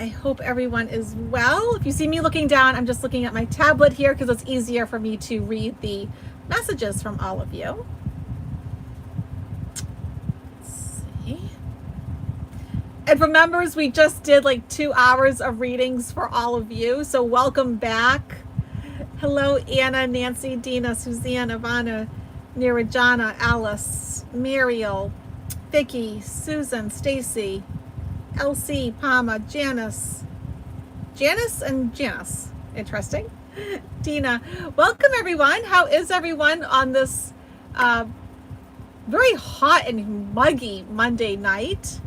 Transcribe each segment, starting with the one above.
I hope everyone is well. If you see me looking down, I'm just looking at my tablet here because it's easier for me to read the messages from all of you. Let's see. And for members, we just did like 2 hours of readings for all of you. So welcome back. Hello, Anna, Nancy, Dina, Suzanne, Ivana, Nirajana, Alice, Muriel, Vicky, Susan, Stacy, Elsie, Palma, Janice and Janice. Interesting. Dina, welcome everyone. How is everyone on this very hot and muggy Monday night?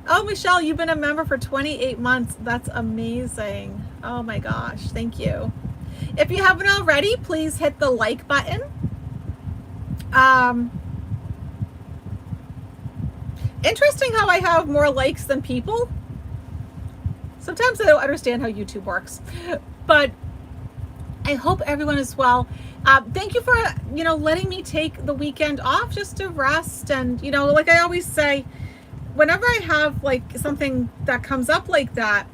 Oh, Michelle, you've been a member for 28 months. That's amazing. Oh my gosh, thank you. If you haven't already, please hit the like button. Interesting how I have more likes than people. Sometimes I don't understand how YouTube works, but I hope everyone is well. Thank you for, letting me take the weekend off just to rest. And, like I always say, whenever I have like something that comes up like that,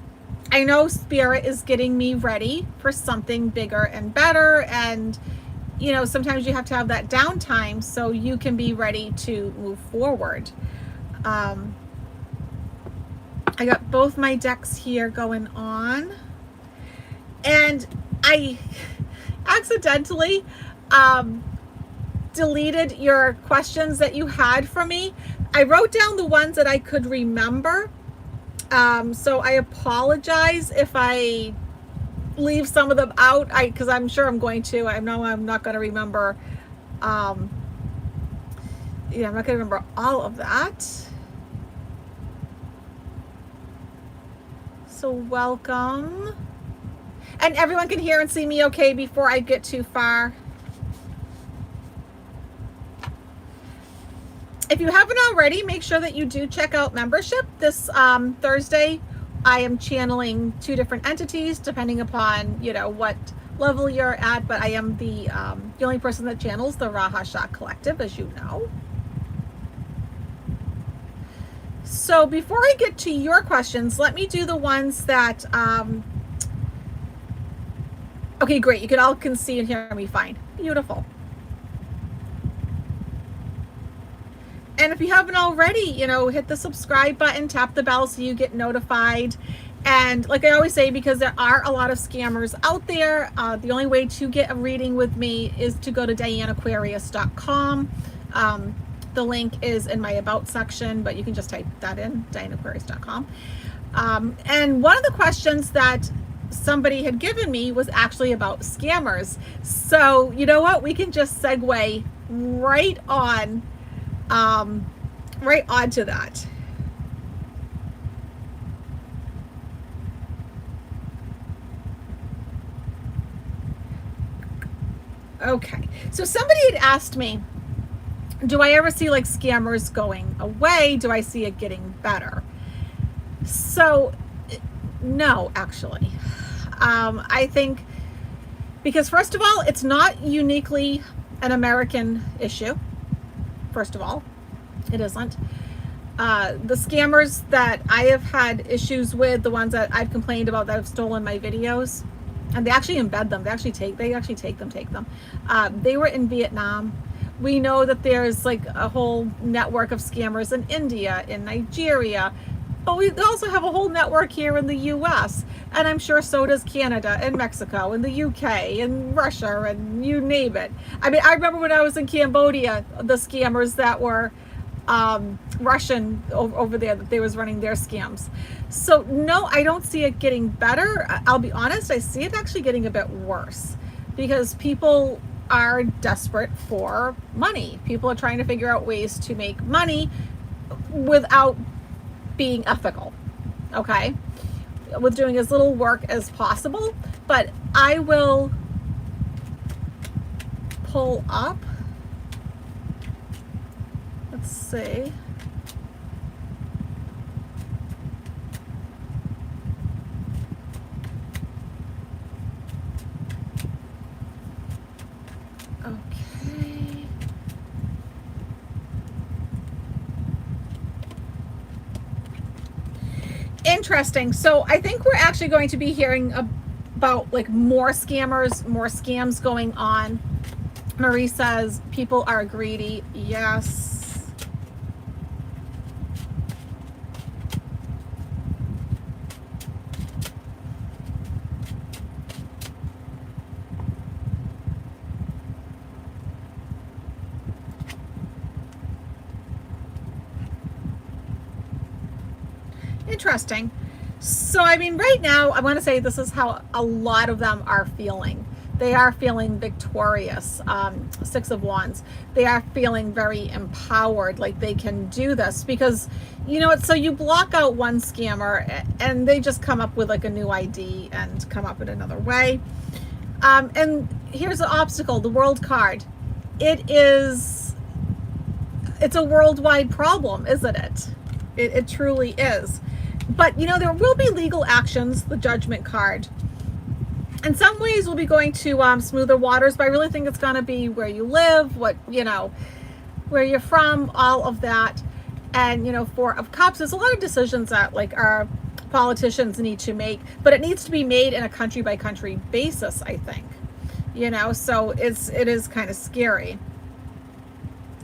I know Spirit is getting me ready for something bigger and better. And, sometimes you have to have that downtime so you can be ready to move forward. I got both my decks here going on, and I accidentally deleted your questions that you had for me. I wrote down the ones that I could remember, so I apologize if I leave some of them out, because I'm sure I'm going to. I know I'm not going to remember. I'm not going to remember all of that. So welcome. And everyone can hear and see me okay before I get too far. If you haven't already, make sure that you do check out membership. This Thursday, I am channeling 2 different entities depending upon, what level you're at, but I am the only person that channels the Raha Shah Collective, as you know. So before I get to your questions, let me do the ones that, okay, great. You all can see and hear me fine. Beautiful. And if you haven't already, hit the subscribe button, tap the bell so you get notified. And like I always say, because there are a lot of scammers out there, the only way to get a reading with me is to go to DianeAquarius.com. The link is in my about section, but you can just type that in, DianeAquarius.com. And one of the questions that somebody had given me was actually about scammers. So you know what? We can just segue right on to that. Okay, so somebody had asked me, do I ever see like scammers going away? Do I see it getting better? So no, actually. I think because first of all, it's not uniquely an American issue. First of all, it isn't. The scammers that I have had issues with, the ones that I've complained about that have stolen my videos, and they actually embed them. They actually take them. They were in Vietnam. We know that there's like a whole network of scammers in India, in Nigeria, but we also have a whole network here in the US, and I'm sure so does Canada and Mexico and the UK and Russia and you name it. I mean, I remember when I was in Cambodia, the scammers that were Russian over there, that they was running their scams. So no, I don't see it getting better. I'll be honest, I see it actually getting a bit worse because people are desperate for money. People are trying to figure out ways to make money without being ethical, okay? With doing as little work as possible. But I will pull up, let's see. Interesting. So I think we're actually going to be hearing about like more scammers, more scams going on. Marie says people are greedy. Yes. Interesting. So, I mean, right now, I want to say this is how a lot of them are feeling. They are feeling victorious. Six of Wands. They are feeling very empowered, like they can do this because, you know what? So you block out one scammer, and they just come up with like a new ID and come up with another way. And here's the obstacle: the World card. It's a worldwide problem, isn't it? It truly is. But, you know, there will be legal actions, the Judgment card. In some ways, we'll be going to smoother waters, but I really think it's going to be where you live, what, you know, where you're from, all of that. And, you know, Four of Cups, there's a lot of decisions that, like, our politicians need to make, but it needs to be made in a country-by-country basis, I think. You know, so it is kind of scary.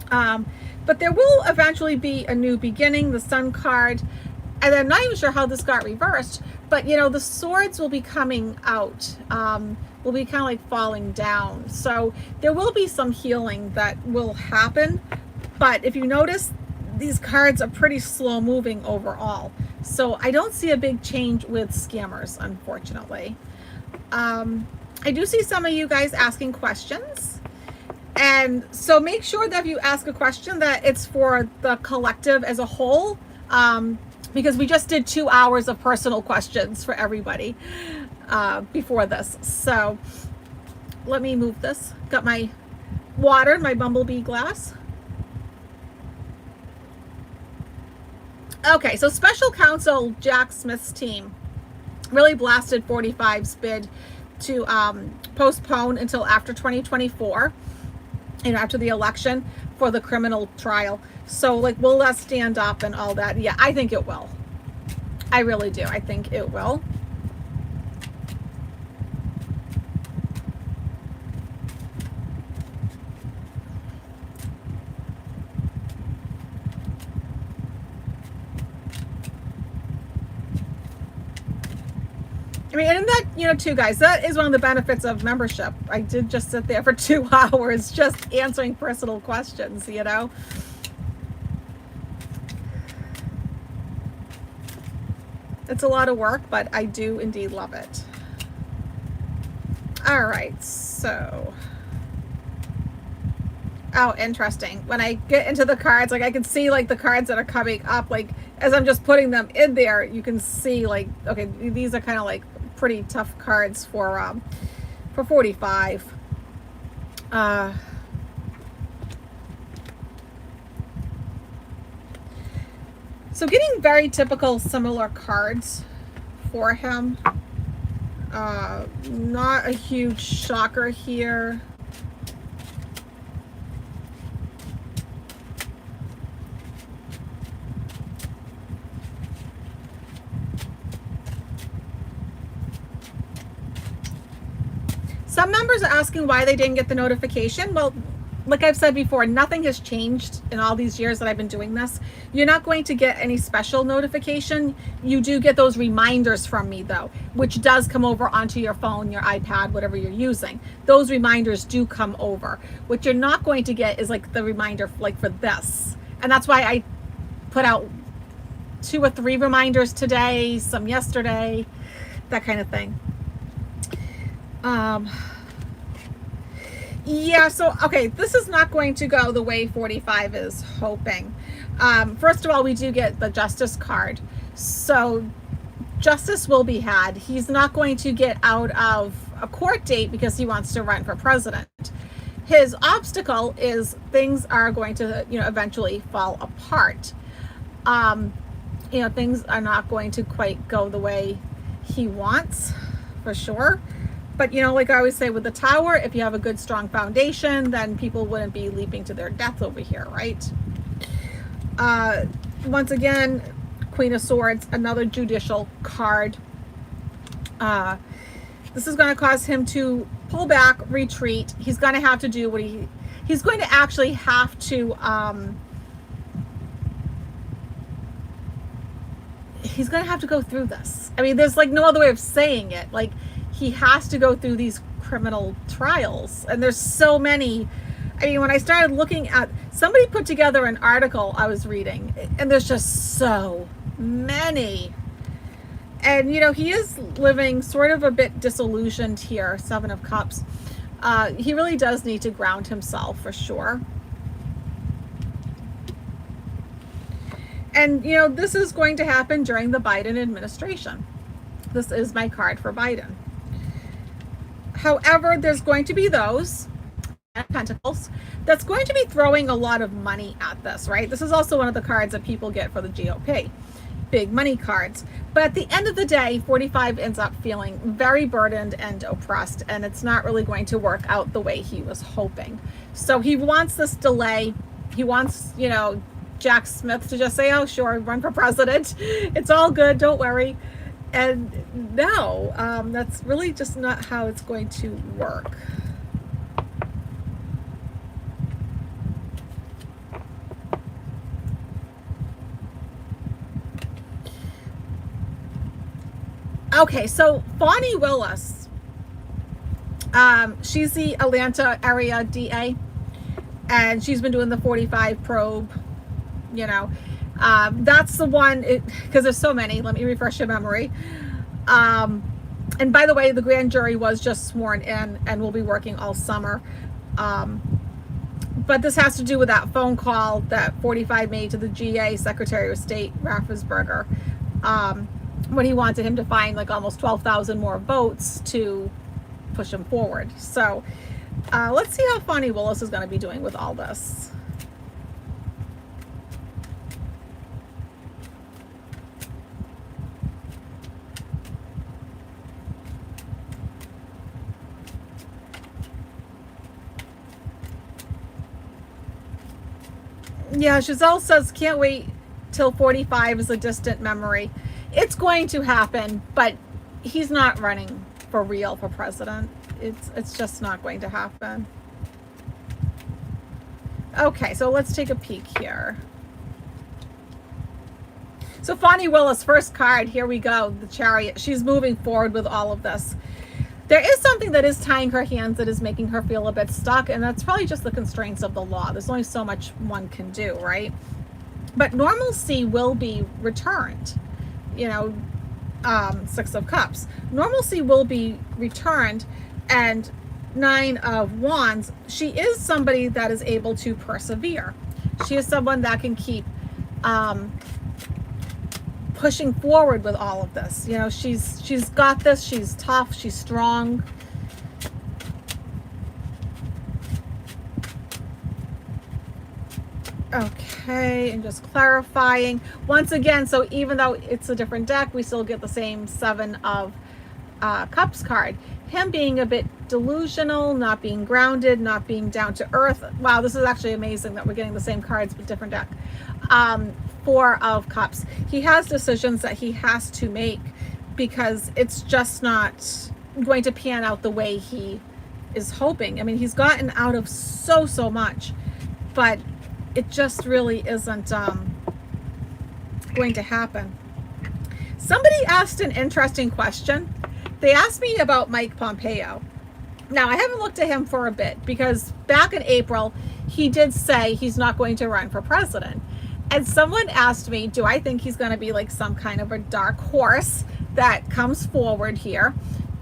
But there will eventually be a new beginning, the Sun card. And I'm not even sure how this got reversed, but you know, the swords will be coming out, will be kind of like falling down. So there will be some healing that will happen. But if you notice, these cards are pretty slow moving overall. So I don't see a big change with scammers, unfortunately. I do see some of you guys asking questions. And so make sure that if you ask a question that it's for the collective as a whole. Because we just did 2 hours of personal questions for everybody before this. So let me move this. Got my water in my bumblebee glass. Okay, so special counsel Jack Smith's team really blasted 45's bid to postpone until after 2024, you know, after the election for the criminal trial. So, like, will that stand up and all that? Yeah, I think it will. I really do. I think it will. I mean, and that, you know, too, guys, that is one of the benefits of membership. I did just sit there for 2 hours just answering personal questions, you know. It's a lot of work, but I do indeed love it. All right, so. Oh, interesting. When I get into the cards, like I can see like the cards that are coming up, like as I'm just putting them in there, you can see like, okay, these are kind of like pretty tough cards for 45. So getting very typical similar cards for him. Not a huge shocker here. Some members are asking why they didn't get the notification. Well, like I've said before, nothing has changed in all these years that I've been doing this. You're not going to get any special notification. You do get those reminders from me though, which does come over onto your phone, your iPad, whatever you're using. Those reminders do come over. What you're not going to get is like the reminder like for this. And that's why I put out 2 or 3 reminders today, some yesterday, that kind of thing. Yeah, so, okay, this is not going to go the way 45 is hoping. First of all, we do get the Justice card. So justice will be had. He's not going to get out of a court date because he wants to run for president. His obstacle is things are going to, you know, eventually fall apart. You know, things are not going to quite go the way he wants, for sure. But, you know, like I always say with the Tower, if you have a good, strong foundation, then people wouldn't be leaping to their death over here, right? Once again, Queen of Swords, another judicial card. This is going to cause him to pull back, retreat. He's going to have to do what he's going to actually have to, he's going to have to go through this. I mean, there's like no other way of saying it. Like, he has to go through these criminal trials, and there's so many. I mean, when I started looking at, somebody put together an article I was reading, and there's just so many. And, you know, he is living sort of a bit disillusioned here, Seven of Cups. He really does need to ground himself for sure. And, you know, this is going to happen during the Biden administration. This is my card for Biden. However, there's going to be those Pentacles that's going to be throwing a lot of money at this, right? This is also one of the cards that people get for the GOP. Big money cards. But at the end of the day, 45 ends up feeling very burdened and oppressed, and it's not really going to work out the way he was hoping. So he wants this delay. He wants, you know, Jack Smith to just say, oh, sure, run for president. It's all good. Don't worry. And no, that's really just not how it's going to work. Okay, so Bonnie Willis, she's the Atlanta area DA, and she's been doing the 45 probe, you know. That's the one, because there's so many. Let me refresh your memory. And by the way, the grand jury was just sworn in and will be working all summer. But this has to do with that phone call that 45 made to the GA, Secretary of State, Raffensperger, when he wanted him to find like almost 12,000 more votes to push him forward. So let's see how Bonnie Willis is going to be doing with all this. Yeah, Giselle says, can't wait till 45 is a distant memory. It's going to happen, but he's not running for real for president. It's just not going to happen. Okay, so let's take a peek here. So Bonnie Willis, first card, here we go, the Chariot. She's moving forward with all of this. There is something that is tying her hands that is making her feel a bit stuck, and that's probably just the constraints of the law. There's only so much one can do, right? But normalcy will be returned. You know, Six of Cups. Normalcy will be returned, and Nine of Wands. She is somebody that is able to persevere. She is someone that can keep pushing forward with all of this. You know, she's got this. She's tough. She's strong. Okay, and just clarifying once again. So even though it's a different deck, we still get the same Seven of Cups card. Him being a bit delusional, not being grounded, not being down to earth. Wow, this is actually amazing that we're getting the same cards but different deck. Four of Cups. He has decisions that he has to make because it's just not going to pan out the way he is hoping. I mean, he's gotten out of so much, but it just really isn't going to happen. Somebody asked an interesting question. They asked me about Mike Pompeo. Now, I haven't looked at him for a bit because back in April, he did say he's not going to run for president. And someone asked me, do I think he's going to be like some kind of a dark horse that comes forward here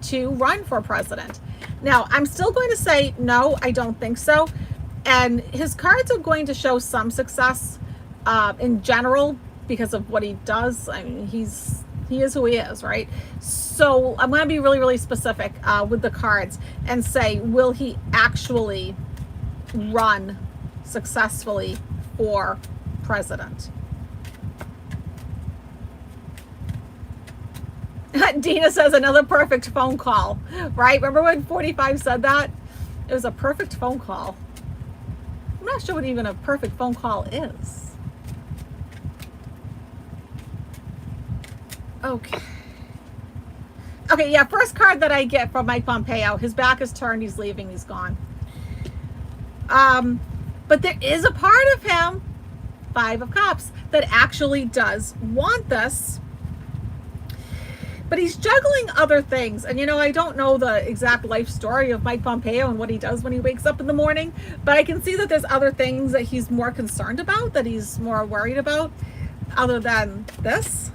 to run for president? Now, I'm still going to say, no, I don't think so. And his cards are going to show some success in general because of what he does. I mean, he is who he is, right? So I'm going to be really specific with the cards and say, will he actually run successfully for president? Dina says another perfect phone call, right? Remember when 45 said that? It was a perfect phone call. I'm not sure what even a perfect phone call is. Okay. Okay, yeah, first card that I get from Mike Pompeo, his back is turned, he's leaving, he's gone. But there is a part of him, 5 of Cups, that actually does want this. But he's juggling other things. And, I don't know the exact life story of Mike Pompeo and what he does when he wakes up in the morning. But I can see that there's other things that he's more concerned about, that he's more worried about, other than this.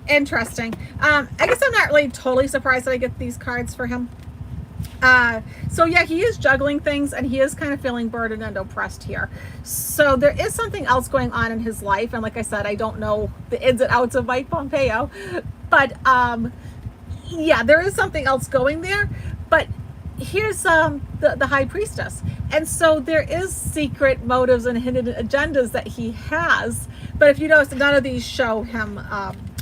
Interesting. I guess I'm not really totally surprised that I get these cards for him. So yeah, he is juggling things and he is kind of feeling burdened and oppressed here. So there is something else going on in his life. And like I said, I don't know the ins and outs of Mike Pompeo, but yeah, there is something else going there. But here's the High Priestess. And so there is secret motives and hidden agendas that he has. But if you notice, none of these show him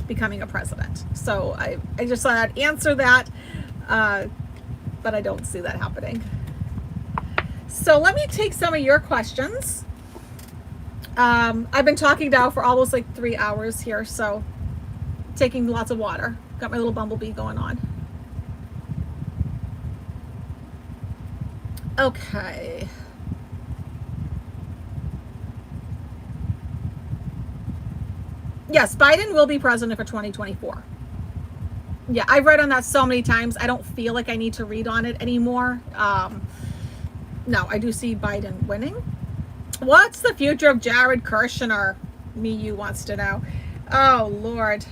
becoming a president. So I just thought I'd answer that. But I don't see that happening. So let me take some of your questions. I've been talking now for almost like 3 hours here, so taking lots of water. Got my little bumblebee going on. Okay. Yes, Biden will be president for 2024. Yeah, I've read on that so many times. I don't feel like I need to read on it anymore. No, I do see Biden winning. What's the future of Jared Kushner? You wants to know. Oh, Lord.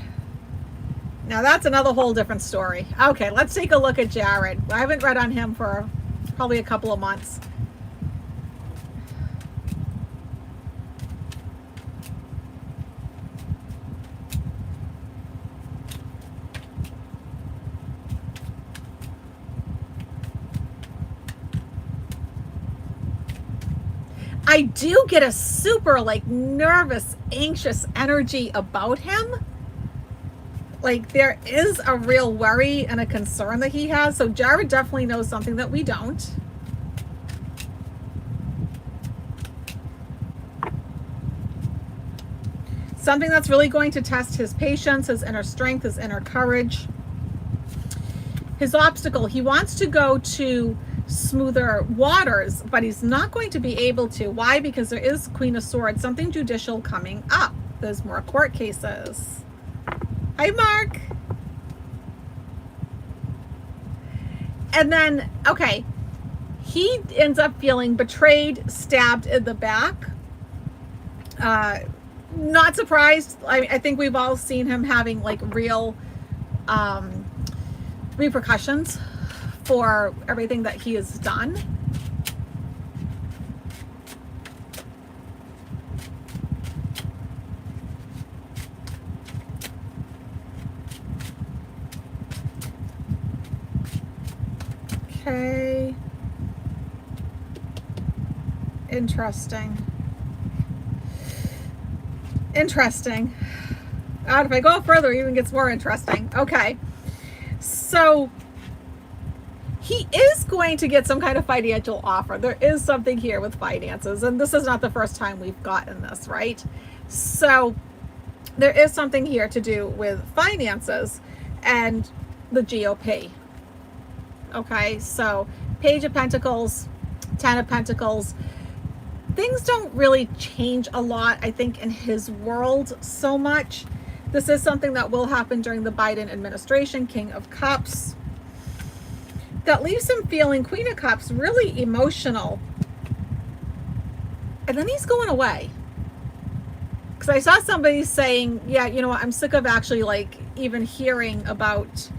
Now, that's another whole different story. Okay, let's take a look at Jared. I haven't read on him for probably a couple of months. I do get a super nervous, anxious energy about him. Like there is a real worry and a concern that he has. So Jared definitely knows something that we don't. Something that's really going to test his patience, his inner strength, his inner courage. His obstacle, he wants to go to smoother waters, but he's not going to be able to. Why? Because there is Queen of Swords, something judicial coming up. There's more court cases. Hi, Mark. And then, okay, he ends up feeling betrayed, stabbed in the back. Not surprised. I think we've all seen him having real repercussions for everything that he has done. Okay. Interesting. Interesting. God, if I go further, it even gets more interesting. Okay. So he is going to get some kind of financial offer. There is something here with finances, and this is not the first time we've gotten this, right? So there is something here to do with finances and the GOP. Okay, so Page of Pentacles, 10 of Pentacles. Things don't really change a lot, I think, in his world so much. This is something that will happen during the Biden administration, King of Cups. That leaves him feeling, Queen of Cups, really emotional. And then he's going away. Because I saw somebody saying, yeah, you know what, I'm sick of actually even hearing about,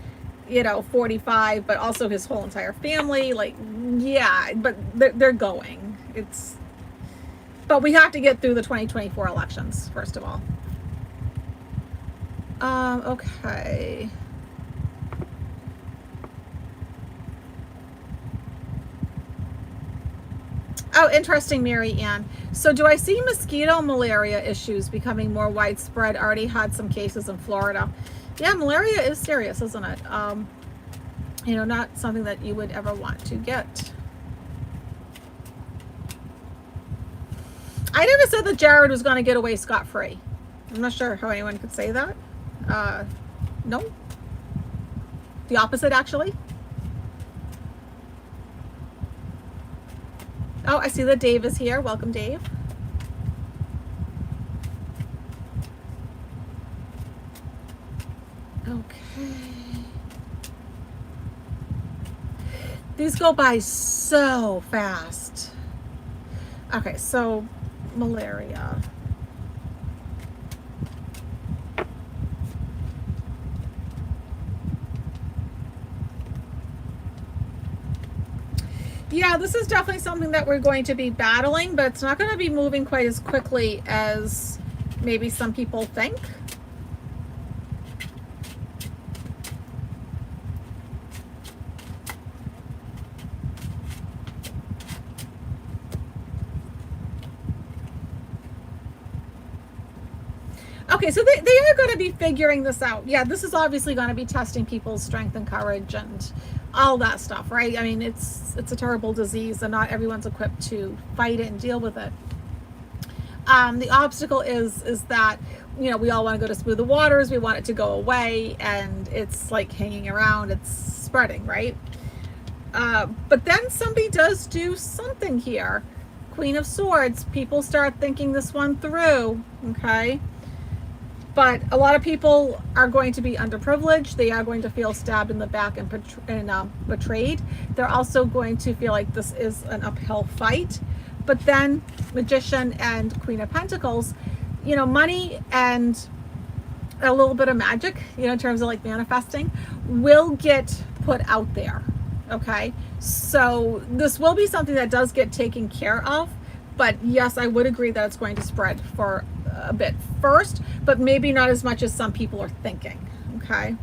45, but also his whole entire family. Yeah, but they're going. But we have to get through the 2024 elections, first of all. Okay. Oh, interesting, Mary Ann. So do I see mosquito malaria issues becoming more widespread? Already had some cases in Florida. Yeah, malaria is serious, isn't it? You know, not something that you would ever want to get. I never said that Jared was going to get away scot-free. I'm not sure how anyone could say that. No. The opposite, actually. Oh, I see that Dave is here. Welcome, Dave. Okay. These go by so fast. Okay, so malaria. Yeah, this is definitely something that we're going to be battling, but it's not going to be moving quite as quickly as maybe some people think. Okay, so they are going to be figuring this out. Yeah, this is obviously going to be testing people's strength and courage and all that stuff, right? I mean, it's a terrible disease, and not everyone's equipped to fight it and deal with it. The obstacle is that, you know, we all want to go to smoother waters. We want it to go away, and it's like hanging around. It's spreading, right? But then somebody does do something here. Queen of Swords. People start thinking this one through, okay? But a lot of people are going to be underprivileged. They are going to feel stabbed in the back and betrayed. They're also going to feel like this is an uphill fight. But then Magician and Queen of Pentacles, you know, money and a little bit of magic, you know, in terms of like manifesting, will get put out there. Okay. So this will be something that does get taken care of. But yes, I would agree that it's going to spread for a bit first, but maybe not as much as some people are thinking. Okay.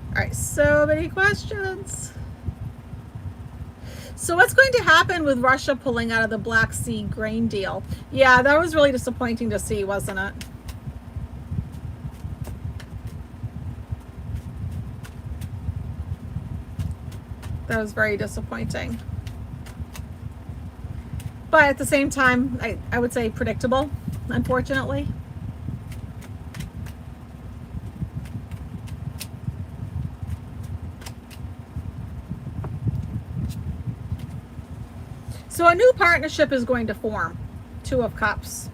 All right, so many questions. So what's going to happen with Russia pulling out of the Black Sea grain deal? Yeah, that was really disappointing to see, wasn't it? That was very disappointing. But at the same time, I would say predictable, unfortunately. So a new partnership is going to form. Two of Cups.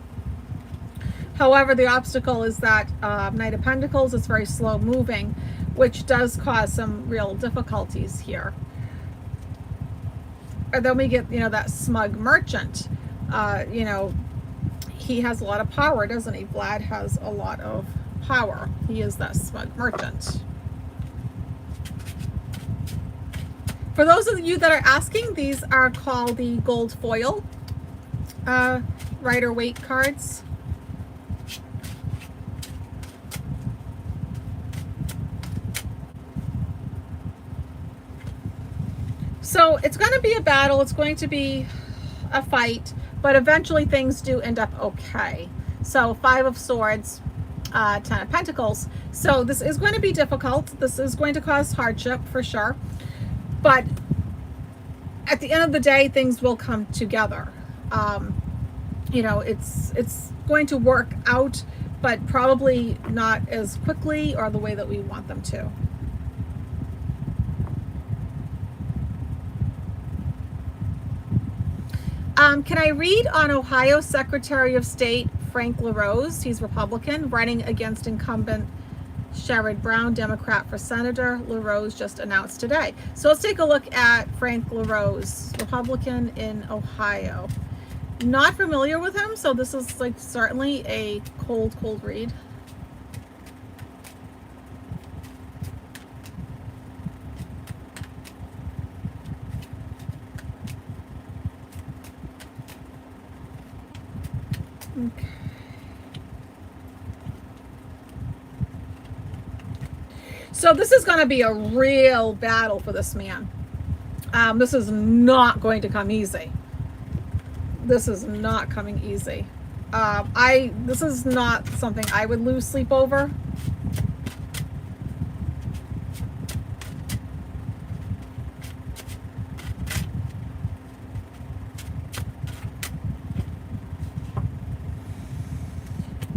However, the obstacle is that Knight of Pentacles is very slow moving, which does cause some real difficulties here. Or then we get, you know, that smug merchant. You know, he has a lot of power, doesn't he? Vlad has a lot of power. He is that smug merchant. For those of you that are asking, these are called the gold foil Rider-Waite cards. So it's going to be a battle. It's going to be a fight, but eventually things do end up okay. So 5 of Swords, 10 of Pentacles. So this is going to be difficult. This is going to cause hardship for sure. But at the end of the day, things will come together. You know, it's going to work out, but probably not as quickly or the way that we want them to. Can I read on Ohio Secretary of State Frank Larose? He's Republican, running against incumbent Sherrod Brown, Democrat for Senator. Larose just announced today. So let's take a look at Frank Larose, Republican in Ohio. Not familiar with him, so this is like certainly a cold read. Okay. So this is going to be a real battle for this man. This is not going to come easy. This is not coming easy. This is not something I would lose sleep over.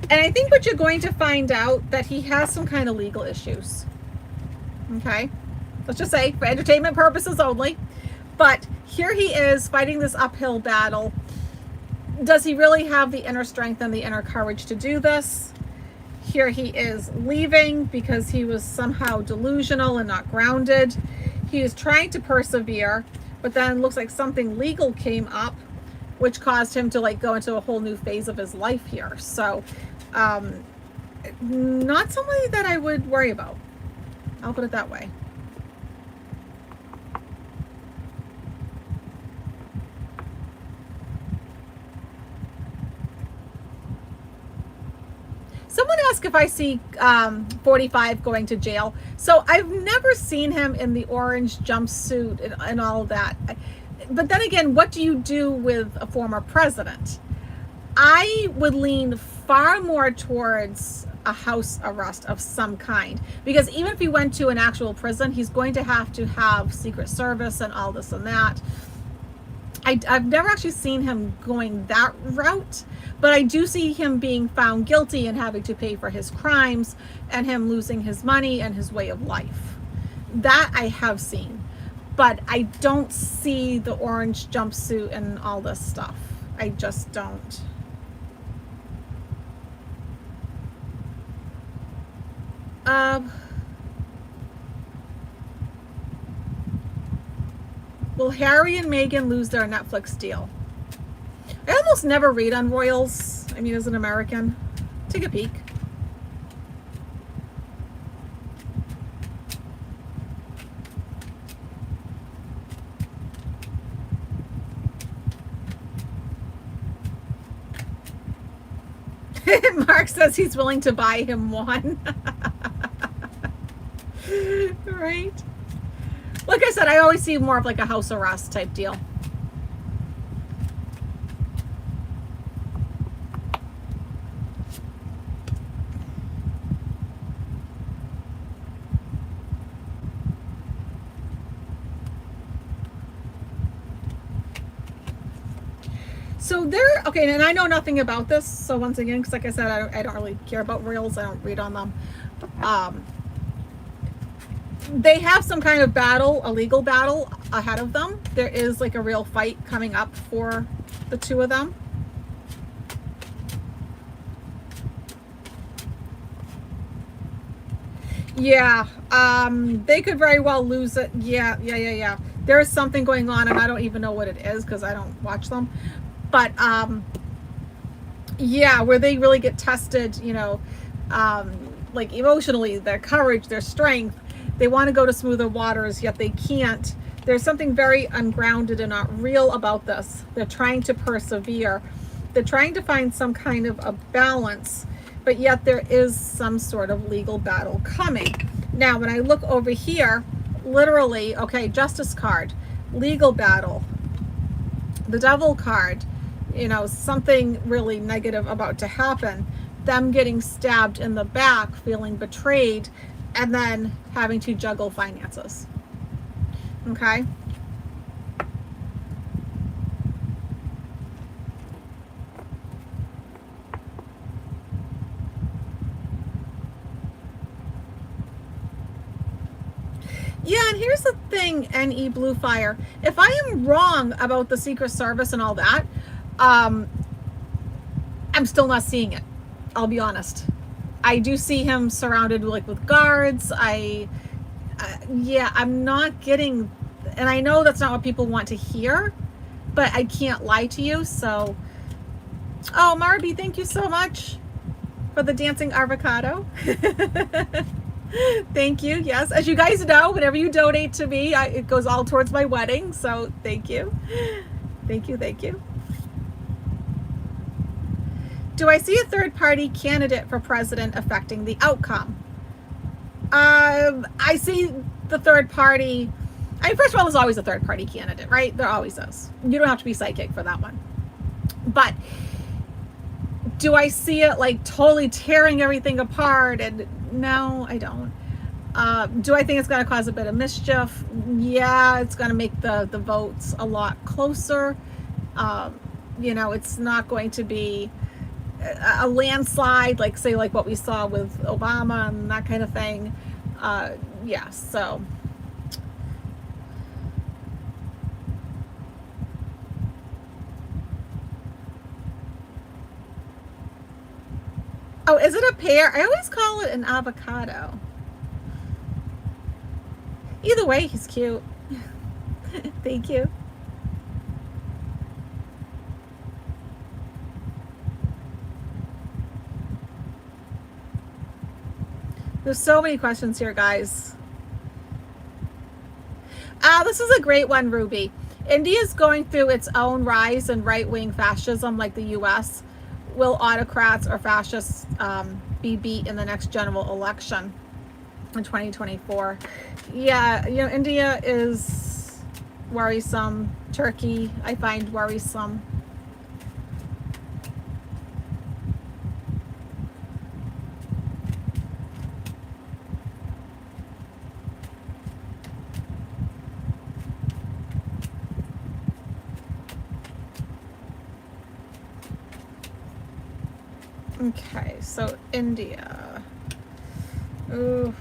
And I think what you're going to find out that he has some kind of legal issues. Okay? Let's just say for entertainment purposes only. But here he is fighting this uphill battle. Does he really have the inner strength and the inner courage to do this? Here he is leaving because he was somehow delusional and not grounded. He is trying to persevere, but then looks like something legal came up, which caused him to like go into a whole new phase of his life here. So, not somebody that I would worry about. I'll put it that way. Someone asked if I see 45 going to jail. So I've never seen him in the orange jumpsuit and all of that. But then again, what do you do with a former president? I would lean far more towards a house arrest of some kind, because even if he went to an actual prison, he's going to have Secret Service and all this and that. I've never actually seen him going that route, but I do see him being found guilty and having to pay for his crimes and him losing his money and his way of life. That I have seen, but I don't see the orange jumpsuit and all this stuff. I just don't. Will Harry and Meghan lose their Netflix deal? I almost never read on royals. I mean, as an American, take a peek. Mark says he's willing to buy him one. Right. Like I said, I always see more of like a house arrest type deal. So there, okay, and I know nothing about this. So once again, because like I said, I don't really care about royals. I don't read on them. They have some kind of battle, a legal battle ahead of them. There is like a real fight coming up for the two of them. Yeah, they could very well lose it. Yeah. There is something going on, and I don't even know what it is because I don't watch them. But yeah, where they really get tested, you know, like emotionally, their courage, their strength. They want to go to smoother waters, yet they can't. There's something very ungrounded and not real about this. They're trying to persevere. They're trying to find some kind of a balance, but yet there is some sort of legal battle coming. Now, when I look over here, literally, okay, justice card, legal battle, the devil card, you know, something really negative about to happen, them getting stabbed in the back, feeling betrayed, and then having to juggle finances. Okay. Yeah, and here's the thing, NE Blue Fire. If I am wrong about the Secret Service and all that, I'm still not seeing it. I'll be honest. I do see him surrounded with guards. Yeah, I'm not getting, and I know that's not what people want to hear, but I can't lie to you. So, oh, Marby, thank you so much for the dancing avocado. Thank you. Yes, as you guys know, whenever you donate to me, it goes all towards my wedding. So thank you. Thank you. Do I see a third-party candidate for president affecting the outcome? I see the third party. I mean, first of all, there's always a third-party candidate, right? There always is. You don't have to be psychic for that one. But do I see it like totally tearing everything apart? And no, I don't. Do I think it's going to cause a bit of mischief? Yeah, it's going to make the votes a lot closer. You know, it's not going to be a landslide, like say like what we saw with Obama and that kind of thing. Yeah, so. Oh, is it a pear? I always call it an avocado. Either way, he's cute. Thank you. There's so many questions here, guys. This is a great one, Ruby. India's going through its own rise in right-wing fascism like the U.S. Will autocrats or fascists be beat in the next general election in 2024? Yeah, you know, India is worrisome. Turkey, I find worrisome. Okay, so India. Ooh,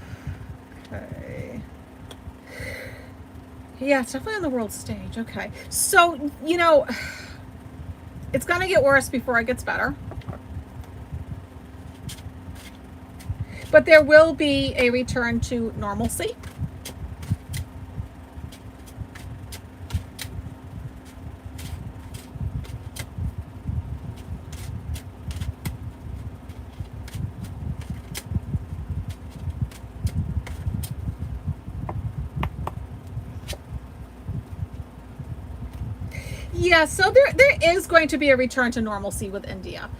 okay. Yeah, it's definitely on the world stage. Okay. So, you know, it's going to get worse before it gets better. But there will be a return to normalcy. Yeah, so there is going to be a return to normalcy with India.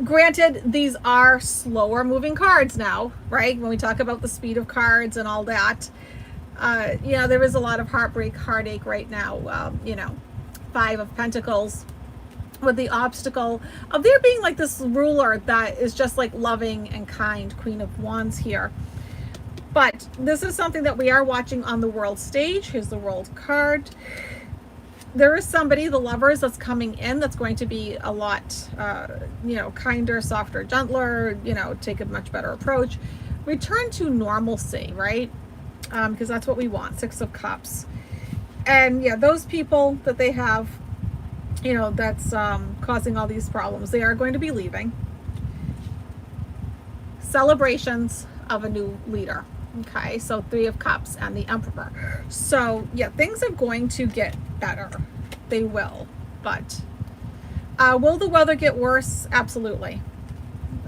Granted, these are slower moving cards now, right? When we talk about the speed of cards and all that, you know, there is a lot of heartbreak, heartache right now. You know, Five of Pentacles with the obstacle of there being like this ruler that is just like loving and kind, Queen of Wands here. But this is something that we are watching on the world stage. Here's the world card. There is somebody, the Lovers, that's coming in that's going to be a lot, you know, kinder, softer, gentler, you know, take a much better approach. Return to normalcy, right? Because that's what we want, Six of Cups. And yeah, those people that they have, you know, that's causing all these problems, they are going to be leaving. Celebrations of a new leader. Okay, so Three of Cups and the Emperor. So yeah, things are going to get better. They will. But will the weather get worse? Absolutely.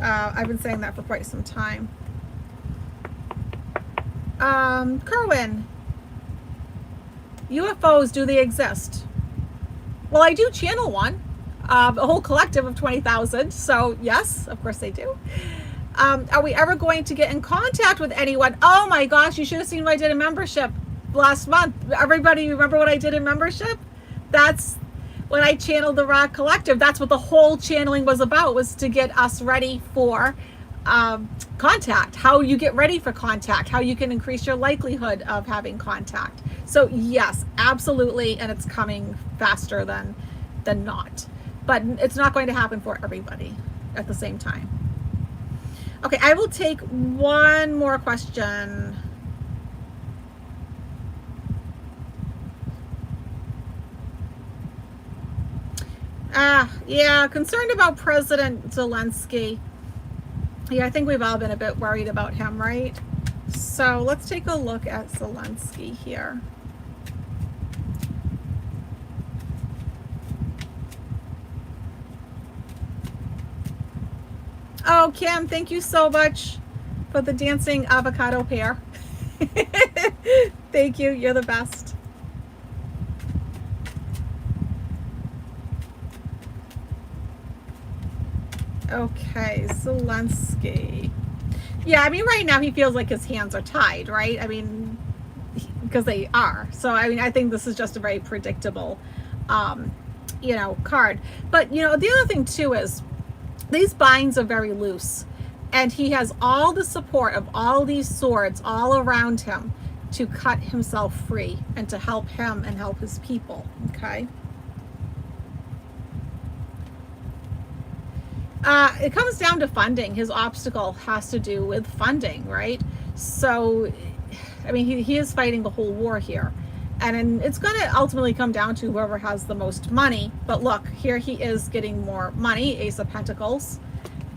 I've been saying that for quite some time. Kerwin, UFOs, do they exist? Well, I do channel one, a whole collective of 20,000. So yes, of course they do. Are we ever going to get in contact with anyone? Oh my gosh, you should have seen what I did in membership last month. Everybody remember what I did in membership? That's when I channeled the Raw Collective. That's what the whole channeling was about, was to get us ready for contact, how you get ready for contact, how you can increase your likelihood of having contact. So yes, absolutely, and it's coming faster than not. But it's not going to happen for everybody at the same time. Okay, I will take one more question. Yeah, concerned about President Zelensky. Yeah, I think we've all been a bit worried about him, right? So let's take a look at Zelensky here. Oh, Kim, thank you so much for the dancing avocado pear. Thank you. You're the best. Okay, Zelensky. Yeah, I mean, right now he feels like his hands are tied, right? I mean, because they are. So, I mean, I think this is just a very predictable card. But the other thing too is these binds are very loose, and he has all the support of all these swords all around him to cut himself free and to help him and help his people. Okay. It comes down to funding. His obstacle has to do with funding, right? So, I mean, he is fighting the whole war here. And it's going to ultimately come down to whoever has the most money. But look, here he is getting more money, Ace of Pentacles,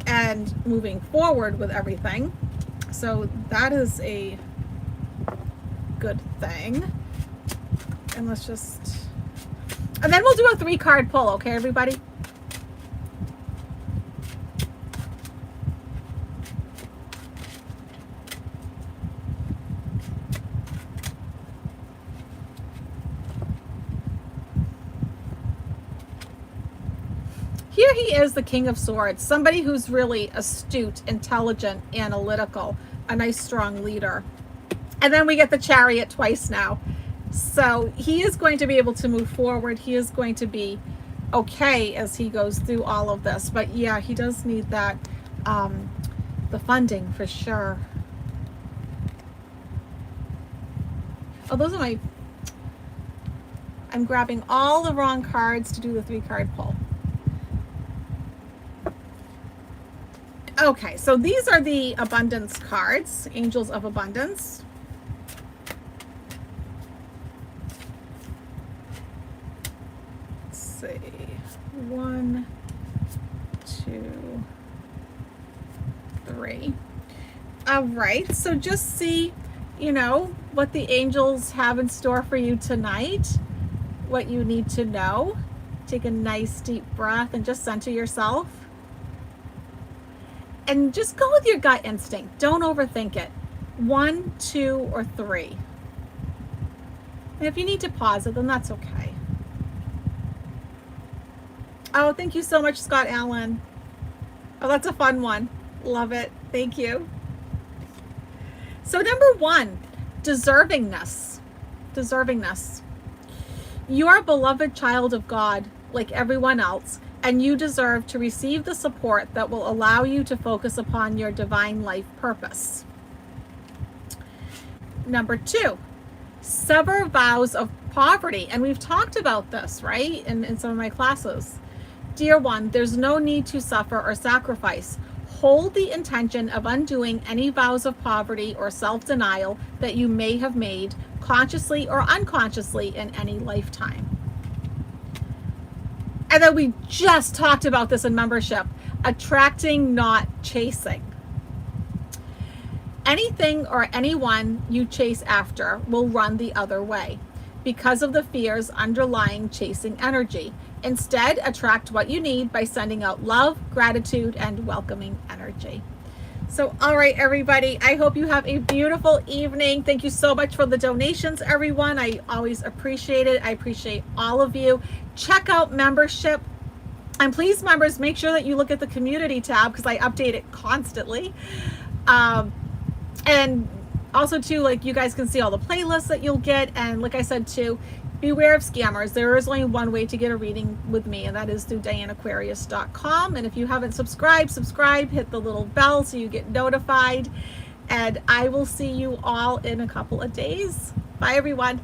and moving forward with everything. So that is a good thing. And let's just... And then we'll do a 3-card pull, okay, everybody? Here he is, the King of Swords, somebody who's really astute, intelligent, analytical, a nice strong leader. And then we get the Chariot twice now. So he is going to be able to move forward. He is going to be okay as he goes through all of this. But yeah, he does need that, the funding for sure. Oh, those are I'm grabbing all the wrong cards to do the 3-card pull. Okay, so these are the abundance cards, Angels of Abundance. Let's see, 1, 2, 3. All right, so just see, what the angels have in store for you tonight, what you need to know. Take a nice deep breath and just center yourself. And just go with your gut instinct. Don't overthink it. 1, 2, or 3. And if you need to pause it, then that's okay. Oh, thank you so much, Scott Allen. Oh, that's a fun one. Love it. Thank you. So number 1, deservingness. Deservingness. You are a beloved child of God, like everyone else, and you deserve to receive the support that will allow you to focus upon your divine life purpose. Number 2, sever vows of poverty. And we've talked about this, right, in some of my classes. Dear one, there's no need to suffer or sacrifice. Hold the intention of undoing any vows of poverty or self-denial that you may have made, consciously or unconsciously, in any lifetime. And then we just talked about this in membership, attracting, not chasing. Anything or anyone you chase after will run the other way because of the fears underlying chasing energy. Instead, attract what you need by sending out love, gratitude, and welcoming energy. So, all right, everybody, I hope you have a beautiful evening. Thank you so much for the donations, everyone. I always appreciate it. I appreciate all of you. Check out membership. And please, members, make sure that you look at the community tab because I update it constantly. And also, too, like, you guys can see all the playlists that you'll get. And like I said, too, beware of scammers. There is only one way to get a reading with me, and that is through DianeAquarius.com. And if you haven't subscribe, hit the little bell so you get notified. And I will see you all in a couple of days. Bye, everyone.